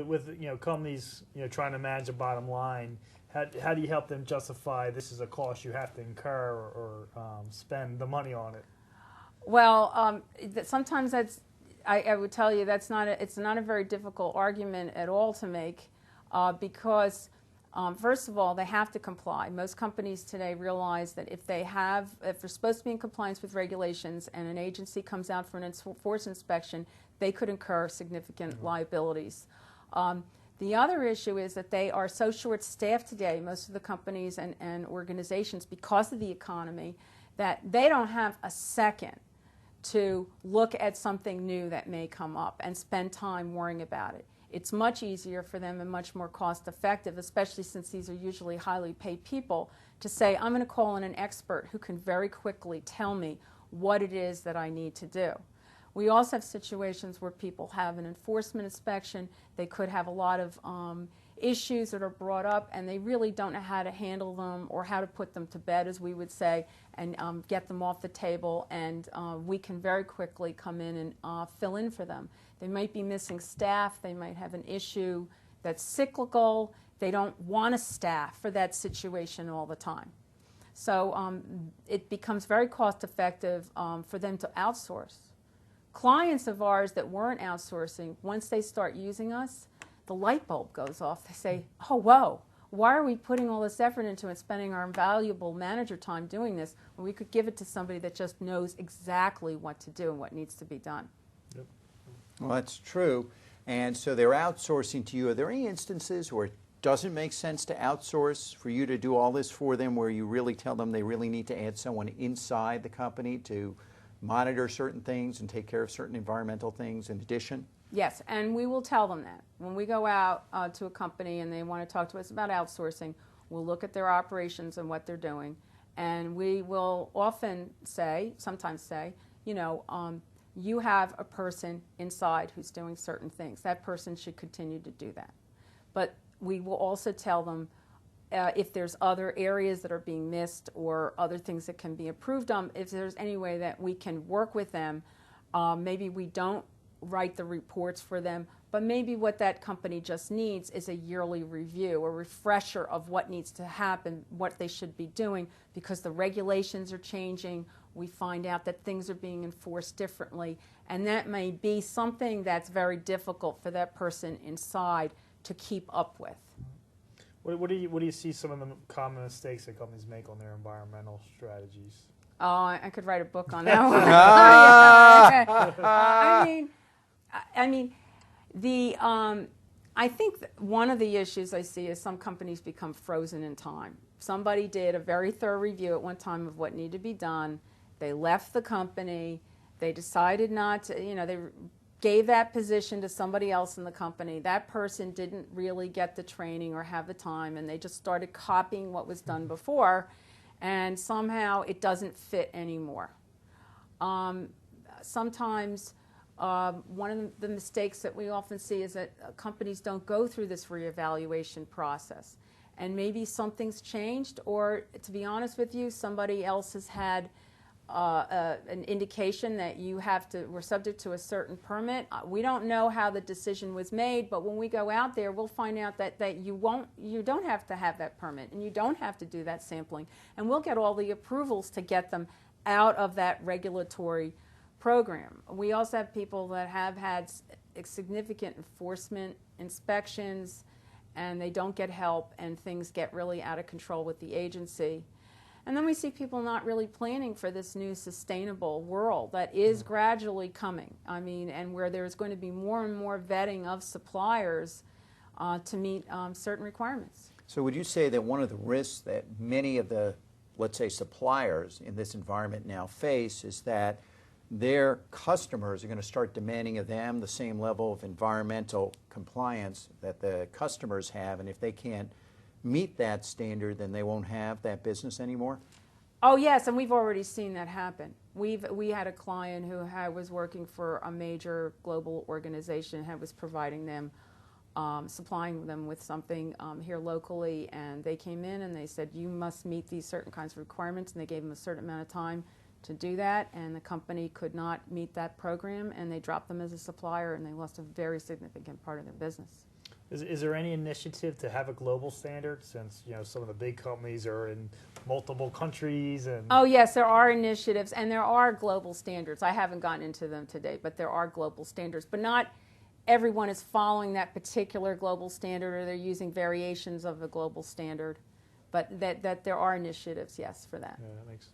with companies trying to manage a bottom line, how do you help them justify this is a cost you have to incur or spend the money on it? Well, sometimes I would tell you it's not a very difficult argument at all to make because first of all, they have to comply. Most companies today realize that if they're supposed to be in compliance with regulations and an agency comes out for an enforcement inspection, they could incur significant liabilities. The other issue is that they are so short-staffed today, most of the companies and organizations, because of the economy, that they don't have a second to look at something new that may come up and spend time worrying about it. It's much easier for them and much more cost-effective, especially since these are usually highly paid people, to say, I'm going to call in an expert who can very quickly tell me what it is that I need to do. We also have situations where people have an enforcement inspection. They could have a lot of issues that are brought up, and they really don't know how to handle them or how to put them to bed, as we would say, and get them off the table, and we can very quickly come in and fill in for them. They might be missing staff. They might have an issue that's cyclical. They don't want to staff for that situation all the time. So it becomes very cost-effective for them to outsource. Clients of ours that weren't outsourcing, once they start using us, the light bulb goes off. They say, oh, whoa, why are we putting all this effort into and spending our valuable manager time doing this when we could give it to somebody that just knows exactly what to do and what needs to be done? Yep. Well, that's true. And so they're outsourcing to you. Are there any instances where it doesn't make sense to outsource, for you to do all this for them, where you really tell them they really need to add someone inside the company to monitor certain things and take care of certain environmental things in addition? Yes, and we will tell them that. When we go out to a company and they want to talk to us about outsourcing, we'll look at their operations and what they're doing, and we will often say, sometimes say, you have a person inside who's doing certain things. That person should continue to do that. But we will also tell them if there's other areas that are being missed or other things that can be improved on, if there's any way that we can work with them. Maybe we don't write the reports for them, but maybe what that company just needs is a yearly review, a refresher of what needs to happen, what they should be doing, because the regulations are changing. We find out that things are being enforced differently, and that may be something that's very difficult for that person inside to keep up with. What do you see some of the common mistakes that companies make on their environmental strategies? Oh, I could write a book on that one. I think one of the issues I see is some companies become frozen in time. Somebody did a very thorough review at one time of what needed to be done. They left the company. They decided not to, they gave that position to somebody else in the company. That person didn't really get the training or have the time, and they just started copying what was done before, and somehow it doesn't fit anymore. Sometimes one of the mistakes that we often see is that companies don't go through this reevaluation process, and maybe something's changed, or to be honest with you, somebody else has had an indication that we're subject to a certain permit. We don't know how the decision was made, but when we go out there, we'll find out that you don't have to have that permit, and you don't have to do that sampling, and we'll get all the approvals to get them out of that regulatory program. We also have people that have had significant enforcement inspections, and they don't get help, and things get really out of control with the agency. And then we see people not really planning for this new sustainable world that is gradually coming. And where there's going to be more and more vetting of suppliers to meet certain requirements. So would you say that one of the risks that many of the, let's say, suppliers in this environment now face is that their customers are going to start demanding of them the same level of environmental compliance that the customers have, and if they can't meet that standard, then they won't have that business anymore? Oh yes, and we've already seen that happen. We had a client who was working for a major global organization, was providing them, supplying them with something here locally, and they came in and they said, you must meet these certain kinds of requirements, and they gave them a certain amount of time to do that, and the company could not meet that program, and they dropped them as a supplier, and they lost a very significant part of their business. Is there any initiative to have a global standard, since some of the big companies are in multiple countries and? Oh yes, there are initiatives and there are global standards. I haven't gotten into them today, but there are global standards. But not everyone is following that particular global standard, or they're using variations of the global standard. But that there are initiatives, yes, for that. Yeah, that makes